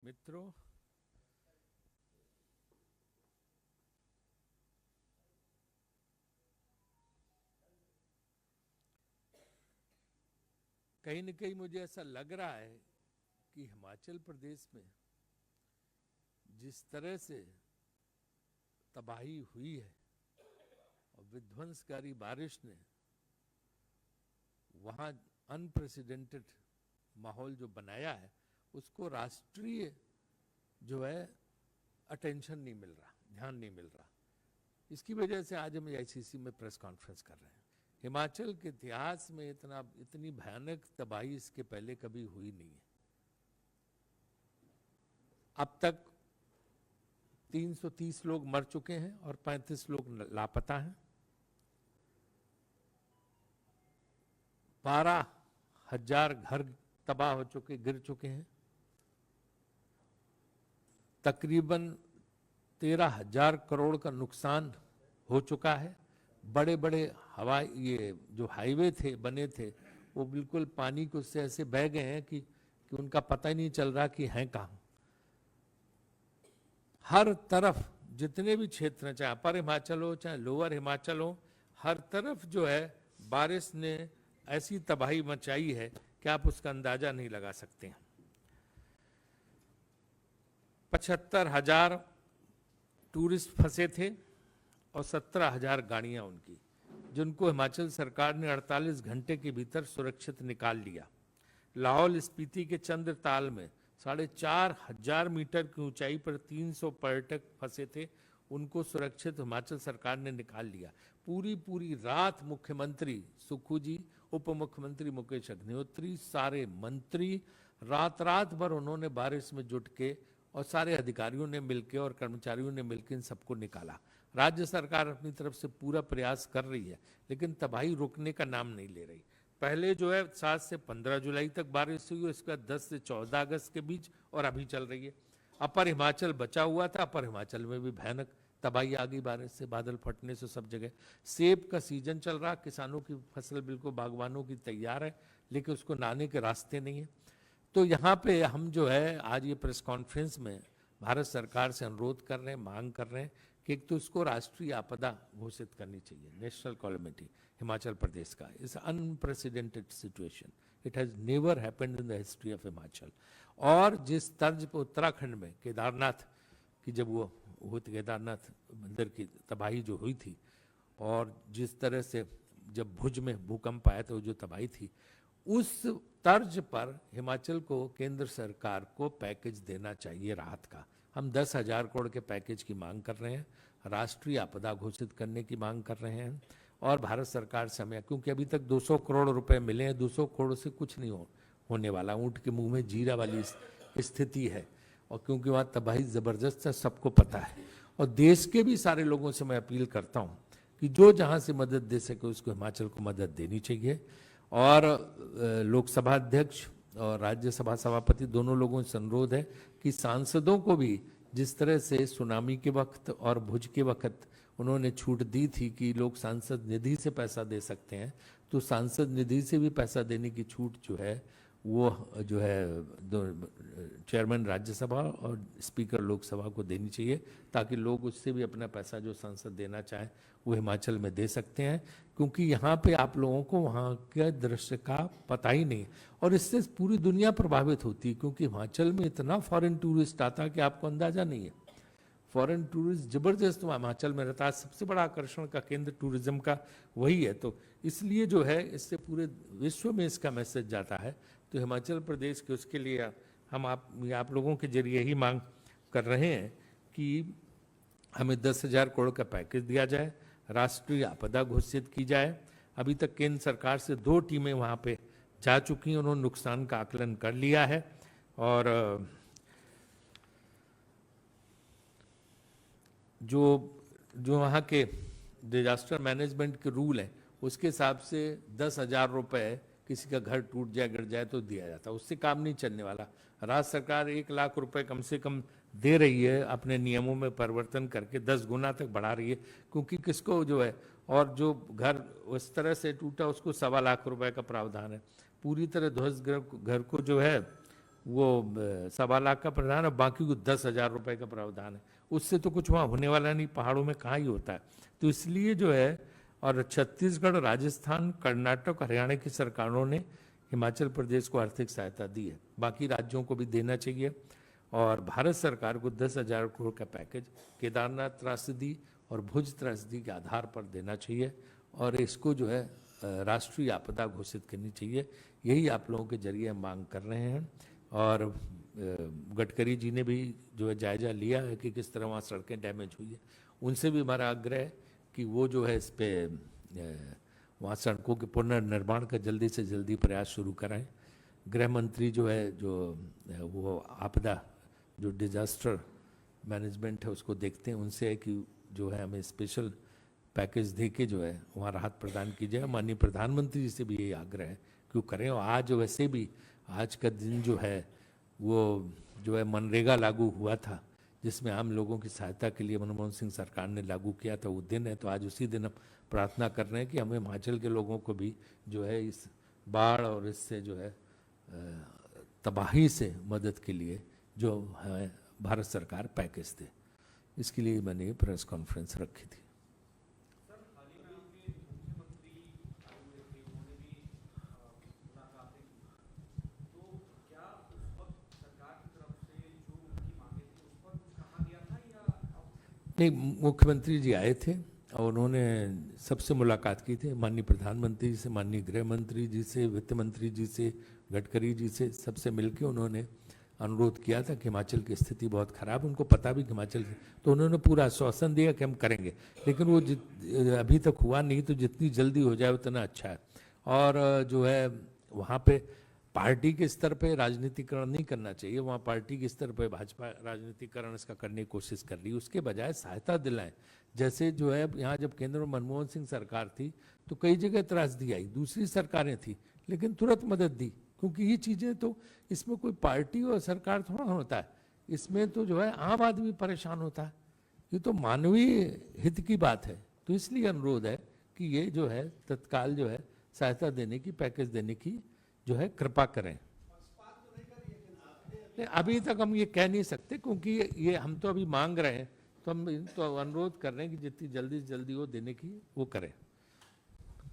मित्रों, कहीं न कहीं मुझे ऐसा लग रहा है कि हिमाचल प्रदेश में जिस तरह से तबाही हुई है और विध्वंसकारी बारिश ने वहाँ अनप्रेसिडेंटेड माहौल जो बनाया है, उसको राष्ट्रीय जो है अटेंशन नहीं मिल रहा, ध्यान नहीं मिल रहा। इसकी वजह से आज हम आईसीसी में प्रेस कॉन्फ्रेंस कर रहे हैं। हिमाचल के इतिहास में इतनी भयानक तबाही इसके पहले कभी हुई नहीं है। अब तक 330 लोग मर चुके हैं और 35 लोग लापता हैं। 12,000 घर तबाह हो चुके, गिर चुके हैं। तकरीबन 13,000 करोड़ का नुकसान हो चुका है। बड़े बड़े ये जो हाईवे थे बने थे, वो बिल्कुल पानी को से ऐसे बह गए हैं कि उनका पता ही नहीं चल रहा कि हैं कहाँ। हर तरफ जितने भी क्षेत्र हैं, चाहे अपर हिमाचल हो चाहे लोअर हिमाचल हो, हर तरफ जो है बारिश ने ऐसी तबाही मचाई है कि आप उसका अंदाजा नहीं लगा सकते हैं। 75,000 टूरिस्ट फंसे थे और 17,000 गाड़ियां उनकी, जिनको हिमाचल सरकार ने 48 घंटे के भीतर सुरक्षित निकाल लिया। लाहौल स्पीति के चंद्रताल में 4,500 मीटर की ऊंचाई पर 300 पर्यटक फंसे थे, उनको सुरक्षित हिमाचल सरकार ने निकाल लिया। पूरी रात मुख्यमंत्री सुक्खू जी, उप मुख्यमंत्री मुकेश अग्निहोत्री, सारे मंत्री रात भर उन्होंने बारिश में जुट के और सारे अधिकारियों ने मिलकर और कर्मचारियों ने मिलकर इन सबको निकाला। राज्य सरकार अपनी तरफ से पूरा प्रयास कर रही है, लेकिन तबाही रुकने का नाम नहीं ले रही। पहले जो है 7 से 15 जुलाई तक बारिश हुई, उसके बाद 10 से 14 अगस्त के बीच, और अभी चल रही है। अपर हिमाचल बचा हुआ था, अपर हिमाचल में भी भयानक तबाही आ गई बारिश से, बादल फटने से सब जगह। सेब का सीजन चल रहा, किसानों की फसल बिल्कुल बागवानों की तैयार है, लेकिन उसको लाने के रास्ते नहीं है। तो यहाँ पे हम जो है आज ये प्रेस कॉन्फ्रेंस में भारत सरकार से अनुरोध कर रहे हैं, मांग कर रहे हैं कि एक तो इसको राष्ट्रीय आपदा घोषित करनी चाहिए, नेशनल कैलेमिटी हिमाचल प्रदेश का। इस unprecedented situation, it has never happened in the history of Himachal. और जिस तर्ज पर उत्तराखंड में केदारनाथ की जब वो केदारनाथ मंदिर की तबाही जो हुई थी, और जिस तरह से जब भुज में भूकंप आया तो जो तबाही थी, उस तर्ज पर हिमाचल को केंद्र सरकार को पैकेज देना चाहिए राहत का। हम 10,000 करोड़ के पैकेज की मांग कर रहे हैं, राष्ट्रीय आपदा घोषित करने की मांग कर रहे हैं, और भारत सरकार से हमें, क्योंकि अभी तक 200 करोड़ रुपए मिले हैं, 200 करोड़ से कुछ नहीं होने वाला। ऊंट के मुंह में जीरा वाली स्थिति है, और क्योंकि वहाँ तबाही ज़बरदस्त है, सबको पता है। और देश के भी सारे लोगों से मैं अपील करता हूँ कि जो जहाँ से मदद दे सके उसको हिमाचल को मदद देनी चाहिए। और लोकसभा अध्यक्ष और राज्यसभा सभापति दोनों लोगों से अनुरोध है कि सांसदों को भी, जिस तरह से सुनामी के वक्त और भुज के वक्त उन्होंने छूट दी थी कि लोग सांसद निधि से पैसा दे सकते हैं, तो सांसद निधि से भी पैसा देने की छूट जो है वो जो है चेयरमैन राज्यसभा और स्पीकर लोकसभा को देनी चाहिए, ताकि लोग उससे भी अपना पैसा जो सांसद देना चाहें वो हिमाचल में दे सकते हैं। क्योंकि यहाँ पे आप लोगों को वहाँ के दृश्य का पता ही नहीं, और इससे पूरी दुनिया प्रभावित होती है, क्योंकि हिमाचल में इतना फॉरेन टूरिस्ट आता है कि आपको अंदाजा नहीं है। फॉरेन टूरिस्ट जबरदस्त हिमाचल में रहता है, सबसे बड़ा आकर्षण का केंद्र टूरिज्म का वही है। तो इसलिए जो है इससे पूरे विश्व में इसका मैसेज जाता है। तो हिमाचल प्रदेश के उसके लिए हम आप लोगों के जरिए ही मांग कर रहे हैं कि हमें 10,000 करोड़ का पैकेज दिया जाए, राष्ट्रीय आपदा घोषित की जाए। अभी तक केंद्र सरकार से 2 टीमें वहाँ पे जा चुकी हैं, उन्होंने नुकसान का आकलन कर लिया है, और जो वहाँ के डिजास्टर मैनेजमेंट के रूल हैं उसके हिसाब से 10,000 रुपये किसी का घर टूट जाए गिर जाए तो दिया जाता है, उससे काम नहीं चलने वाला। राज्य सरकार 1 लाख रुपए कम से कम दे रही है, अपने नियमों में परिवर्तन करके 10 गुना तक बढ़ा रही है, क्योंकि किसको जो है, और जो घर उस तरह से टूटा उसको 1.25 लाख रुपए का प्रावधान है। पूरी तरह ध्वस्त घर को जो है वो 1.25 लाख का प्रावधान है, बाकी को 10,000 रुपए का प्रावधान है। उससे तो कुछ वहाँ होने वाला नहीं, पहाड़ों में कहाँ ही होता है। तो इसलिए जो है, और छत्तीसगढ़, राजस्थान, कर्नाटक, हरियाणा की सरकारों ने हिमाचल प्रदेश को आर्थिक सहायता दी है, बाकी राज्यों को भी देना चाहिए। और भारत सरकार को 10,000 करोड़ का पैकेज केदारनाथ त्रासदी और भुज त्रासदी के आधार पर देना चाहिए, और इसको जो है राष्ट्रीय आपदा घोषित करनी चाहिए। यही आप लोगों के जरिए हम मांग कर रहे हैं। और गडकरी जी ने भी जो है जायजा लिया है कि किस तरह वहाँ सड़कें डैमेज हुई है। उनसे भी हमारा आग्रह है कि वो जो है इस पे वहाँ सड़कों के पुनर्निर्माण का जल्दी से जल्दी प्रयास शुरू कराएं। गृह मंत्री जो है, जो वो आपदा जो डिजास्टर मैनेजमेंट है उसको देखते हैं, उनसे है कि जो है हमें स्पेशल पैकेज दे के जो है वहाँ राहत प्रदान की जाए। माननीय प्रधानमंत्री जी से भी यही आग्रह है कि वो करें। और आज वैसे भी आज का दिन जो है वो जो है मनरेगा लागू हुआ था, जिसमें आम लोगों की सहायता के लिए मनमोहन सिंह सरकार ने लागू किया था, वो दिन है। तो आज उसी दिन हम प्रार्थना कर रहे हैं कि हमें हिमाचल के लोगों को भी जो है इस बाढ़ और इससे जो है तबाही से मदद के लिए जो है भारत सरकार पैकेज दे। इसके लिए मैंने प्रेस कॉन्फ्रेंस रखी थी। नहीं, मुख्यमंत्री जी आए थे और उन्होंने सबसे मुलाकात की थी, माननीय प्रधानमंत्री जी से, माननीय गृह मंत्री जी से, वित्त मंत्री जी से, गडकरी जी से, सबसे मिलकर उन्होंने अनुरोध किया था कि हिमाचल की स्थिति बहुत खराब है। उनको पता भी कि हिमाचल की, तो उन्होंने पूरा आश्वासन दिया कि हम करेंगे, लेकिन वो अभी तक हुआ नहीं। तो जितनी जल्दी हो जाए उतना अच्छा है। और जो है वहाँ पे पार्टी के स्तर पे राजनीतिकरण नहीं करना चाहिए। वहाँ पार्टी के स्तर पे भाजपा राजनीतिकरण इसका करने की कोशिश कर रही है, उसके बजाय सहायता दिलाएं। जैसे जो है यहाँ जब केंद्र में मनमोहन सिंह सरकार थी तो कई जगह त्रासदी आई, दूसरी सरकारें थी लेकिन तुरंत मदद दी, क्योंकि ये चीज़ें तो इसमें कोई पार्टी और सरकार थोड़ा होता है, इसमें तो जो है आम आदमी परेशान होता है। ये तो मानवीय हित की बात है। तो इसलिए अनुरोध है कि ये जो है तत्काल जो है सहायता देने की, पैकेज देने की जो है कृपा करें। अभी तक हम ये कह नहीं सकते, क्योंकि ये हम तो अभी मांग रहे हैं, तो हम तो अनुरोध कर रहे हैं कि जितनी जल्दी से जल्दी वो देने की वो करें।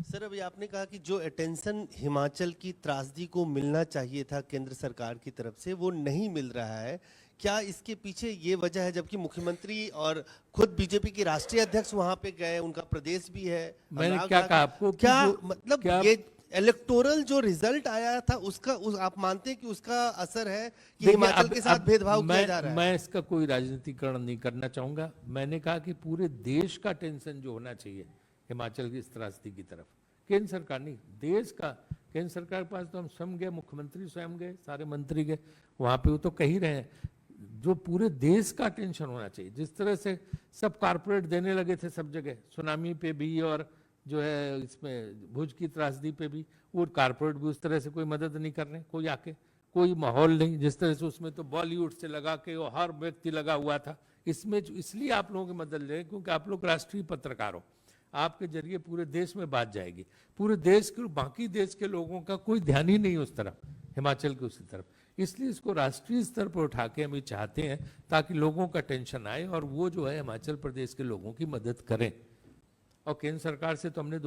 सर, अभी आपने कहा कि जो अटेंशन हिमाचल की त्रासदी को मिलना चाहिए था केंद्र सरकार की तरफ से, वो नहीं मिल रहा है। क्या इसके पीछे ये वजह है, जबकि मुख्यमंत्री और खुद बीजेपी के राष्ट्रीय अध्यक्ष वहां पे गए, उनका प्रदेश भी है? मैंने क्या कहा आपको, क्या मतलब ये इलेक्टोरल जो रिजल्ट आया था उसका आप मानते हैं कि उसका असर है कि हिमाचल के साथ भेदभाव किया जा रहा है? मैं इसका कोई राजनीतिकरण नहीं करना चाहूंगा। मैंने कहा कि पूरे देश का टेंशन जो होना चाहिए हिमाचल की इस त्रासदी की तरफ, केंद्र सरकार नहीं, देश का। केंद्र सरकार के पास तो हम स्वयं गए, मुख्यमंत्री स्वयं गए, सारे मंत्री गए वहां पे, वो तो कह ही रहे हैं जो पूरे देश का टेंशन होना चाहिए। जिस तरह से सब कारपोरेट देने लगे थे सब जगह, सुनामी पे भी और जो है इसमें भुज की त्रासदी पे भी, वो कारपोरेट भी उस तरह से कोई मदद नहीं कर रहे, कोई आके, कोई माहौल नहीं। जिस तरह से उसमें तो बॉलीवुड से लगा के वो हर व्यक्ति लगा हुआ था, इसमें इसलिए आप लोगों की मदद ले, क्योंकि आप लोग राष्ट्रीय पत्रकार हो, आपके जरिए पूरे देश में बात जाएगी। पूरे देश के, बाकी देश के लोगों का कोई ध्यान ही नहीं उस तरफ, हिमाचल की उसी तरफ। इसलिए इसको राष्ट्रीय स्तर पर उठा के हम ये चाहते हैं ताकि लोगों का टेंशन आए और वो जो है हिमाचल प्रदेश के लोगों की मदद करें। और केंद्र सरकार से तो हमने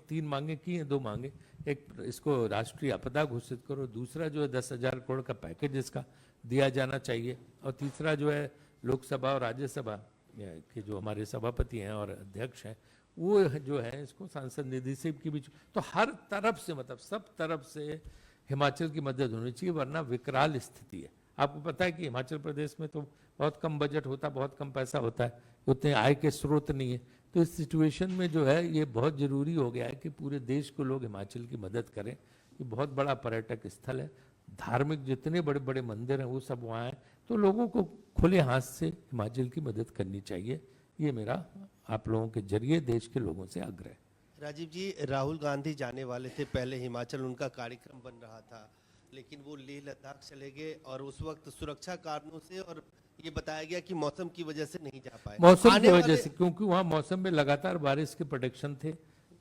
3 मांगे की हैं, 2 मांगे। एक, इसको राष्ट्रीय आपदा घोषित करो, दूसरा जो है 10,000 करोड़ का पैकेज इसका दिया जाना चाहिए, और तीसरा जो है लोकसभा और राज्यसभा के जो हमारे सभापति हैं और अध्यक्ष हैं, वो जो है इसको सांसद निधि से की भी, तो हर तरफ से, मतलब सब तरफ से हिमाचल की मदद होनी चाहिए, वरना विकराल स्थिति है। आपको पता है कि हिमाचल प्रदेश में तो बहुत कम बजट होता है, बहुत कम पैसा होता है, उतने आय के स्रोत नहीं है। तो इस सिचुएशन में जो है ये बहुत जरूरी हो गया है कि पूरे देश को लोग हिमाचल की मदद करें। ये बहुत बड़ा पर्यटक स्थल है, धार्मिक जितने बड़े बड़े मंदिर हैं वो सब वहाँ हैं, तो लोगों को खुले हाथ से हिमाचल की मदद करनी चाहिए। ये मेरा आप लोगों के जरिए देश के लोगों से आग्रह है। राजीव जी, राहुल गांधी जाने वाले थे पहले हिमाचल, उनका कार्यक्रम बन रहा था, लेकिन वो लेह लद्दाख चले गए और उस वक्त सुरक्षा कारणों से, और ये बताया गया कि मौसम की वजह से नहीं जा पाए। मौसम की वजह से, क्योंकि वहाँ मौसम में लगातार बारिश के प्रेडिक्शन थे,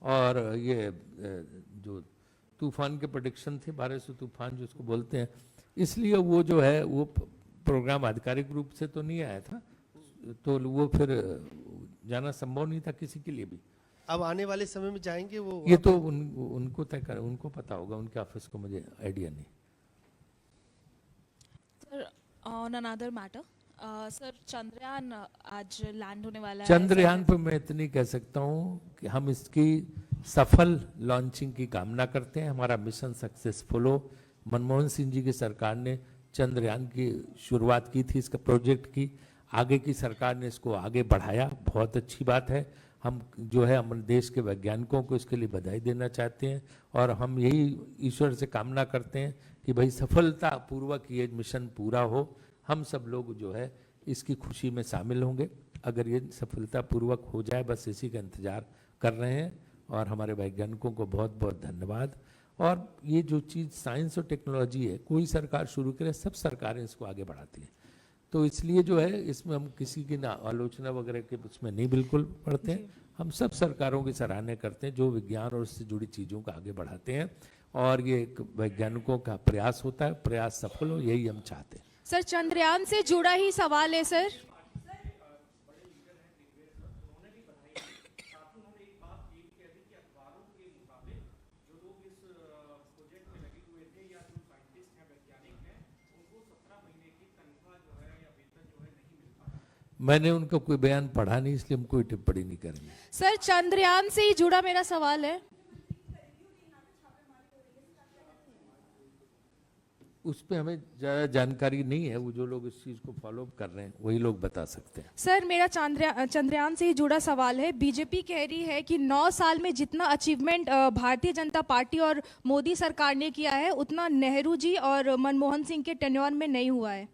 और ये जो तूफान के प्रेडिक्शन थे, बारिश से तूफान जिसको बोलते हैं, इसलिए वो जो है वो प्रोग्राम आधिकारिक रूप से तो नहीं आया था, तो वो फिर जाना संभव नहीं था किसी के लिए भी। अब आने वाले समय में जाएंगे वो? ये तो उनको तय कर, उनको पता होगा, उनके ऑफिस को मुझे आइडिया नहीं। Sir on another matter, sir Chandrayaan आज लैंड होने वाला है। चंद्रयान पे मैं इतनी कह सकता हूँ कि हम इसकी सफल लॉन्चिंग की कामना करते हैं, हमारा मिशन सक्सेसफुल हो। मनमोहन सिंह जी की सरकार ने चंद्रयान की शुरुआत की थी, इसका प्रोजेक्ट की, आगे की सरकार ने इसको आगे बढ़ाया, बहुत अच्छी बात है। हम जो है हमारे देश के वैज्ञानिकों को इसके लिए बधाई देना चाहते हैं और हम यही ईश्वर से कामना करते हैं कि भाई सफलतापूर्वक ये मिशन पूरा हो। हम सब लोग जो है इसकी खुशी में शामिल होंगे अगर ये सफलतापूर्वक हो जाए, बस इसी का इंतजार कर रहे हैं। और हमारे वैज्ञानिकों को बहुत बहुत धन्यवाद। और ये जो चीज़ साइंस और टेक्नोलॉजी है, कोई सरकार शुरू करे, सब सरकारें इसको आगे बढ़ाती हैं, तो इसलिए जो है इसमें हम किसी की ना आलोचना वगैरह के उसमें नहीं बिल्कुल पढ़ते हैं। हम सब सरकारों की सराहना करते हैं जो विज्ञान और उससे जुड़ी चीज़ों को आगे बढ़ाते हैं, और ये एक वैज्ञानिकों का प्रयास होता है, प्रयास सफल हो, यही हम चाहते हैं। सर चंद्रयान से जुड़ा ही सवाल है सर। मैंने उनका कोई बयान पढ़ा नहीं, इसलिए हम कोई टिप्पणी नहीं करेंगे। सर चंद्रयान से ही जुड़ा मेरा सवाल है। उस पे हमें ज़्यादा जानकारी नहीं है, वो जो लोग इस चीज़ को फॉलो कर रहे हैं वही लोग बता सकते हैं। सर मेरा चंद्रयान से ही जुड़ा सवाल है। बीजेपी कह रही है कि 9 साल में जितना अचीवमेंट भारतीय जनता पार्टी और मोदी सरकार ने किया है उतना नेहरू जी और मनमोहन सिंह के टेन्योर में नहीं हुआ है।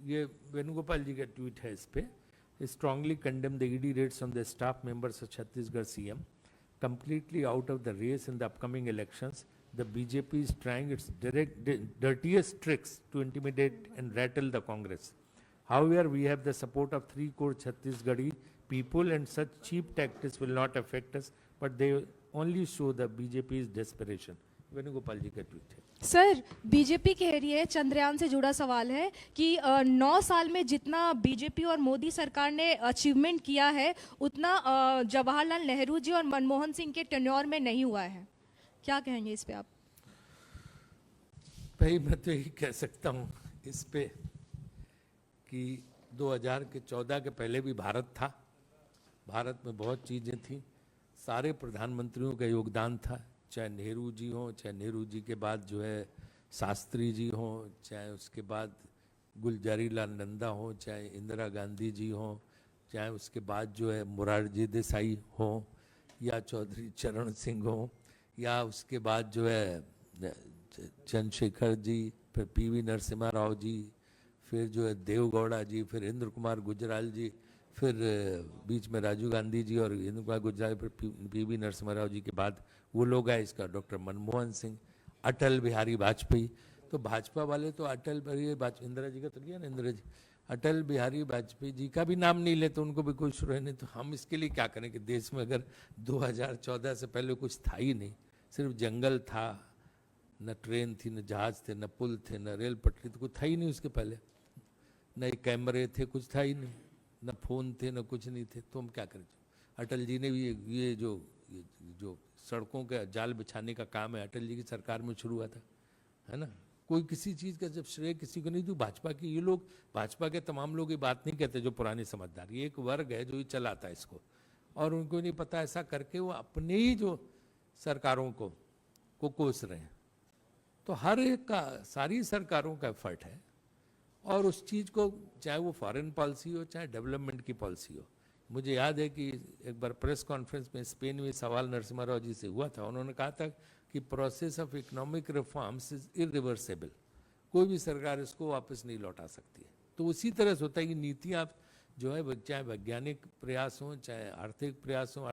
ये वेणुगोपाल जी का ट्वीट है। इस पे strongly condemn the ED raids on the staff members of Chhattisgarh CM, completely out of the race in the upcoming elections. The BJP is trying its dirtiest tricks to intimidate and rattle the Congress. However, we have the support of 3 crore Chhattisgarhi people, and such cheap tactics will not affect us, but they only show the BJP's desperation. Venugopal ji का tweet है। Sir BJP कह रही है, चंद्रयान से जुड़ा सवाल है कि 9 साल में जितना बीजेपी और मोदी सरकार ने अचीवमेंट किया है उतना जवाहरलाल नेहरू जी और मनमोहन सिंह के टेन्योर में नहीं हुआ है। क्या कहेंगे इस पे आप? भाई मैं तो यही कह सकता हूँ इस पे कि 2014 के पहले भी भारत था, भारत में बहुत चीज़ें थी, सारे प्रधानमंत्रियों का योगदान था, चाहे नेहरू जी हों, चाहे नेहरू जी के बाद जो है शास्त्री जी हों, चाहे उसके बाद गुलजारी लाल नंदा हों, चाहे इंदिरा गांधी जी हों, चाहे उसके बाद जो है मोरारजी देसाई हों, या चौधरी चरण सिंह हों, या उसके बाद जो है चंद्रशेखर जी, फिर पीवी नरसिम्हा राव जी, फिर जो है देवगौड़ा जी, फिर इंद्र कुमार गुजराल जी, फिर बीच में राजीव गांधी जी और इंद्र कुमार गुजराल, फिर पीवी नरसिम्हा राव जी के बाद वो लोग आए, इसका डॉक्टर मनमोहन सिंह, अटल बिहारी वाजपेयी। तो भाजपा वाले तो अटल बिहारी वाजपेयी, इंदिरा जी का तो लिया ना, इंदिरा जी, अटल बिहारी वाजपेयी जी का भी नाम नहीं लेते, उनको भी कोई शुरू नहीं। तो हम इसके लिए क्या करें कि देश में अगर 2014 से पहले कुछ था ही नहीं, सिर्फ जंगल था, न ट्रेन थी, न जहाज थे, न पुल थे, न रेल पटरी, तो कुछ था ही नहीं उसके पहले, न कैमरे थे, कुछ था ही नहीं, न फोन थे, न कुछ नहीं थे, तो हम क्या करें। अटल जी ने भी ये जो सड़कों का जाल बिछाने का काम है अटल जी की सरकार में शुरू हुआ था, है ना। कोई किसी चीज़ का जब श्रेय किसी को नहीं दूँ, भाजपा की ये लोग, भाजपा के तमाम लोग ये बात नहीं कहते जो पुराने समझदार, ये एक वर्ग है जो ये चलाता है इसको, और उनको नहीं पता, ऐसा करके वो अपने ही जो सरकारों को कोस रहे हैं। तो हर एक का, सारी सरकारों का एफर्ट है, और उस चीज़ को चाहे वो फॉरेन पॉलिसी हो चाहे डेवलपमेंट की पॉलिसी हो। मुझे याद है कि एक बार प्रेस कॉन्फ्रेंस में स्पेन में सवाल नरसिम्हा राव जी से हुआ था, उन्होंने कहा था कि process of economic reforms is irreversible, कोई भी सरकार इसको वापस नहीं लौटा सकती है। तो उसी तरह से होता है कि नीतियाँ जो है, चाहे वैज्ञानिक प्रयास हों चाहे आर्थिक प्रयास हों,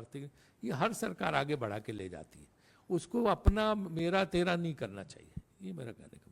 ये हर सरकार आगे बढ़ा के ले जाती है, उसको अपना मेरा तेरा नहीं करना चाहिए, ये मेरा कहने का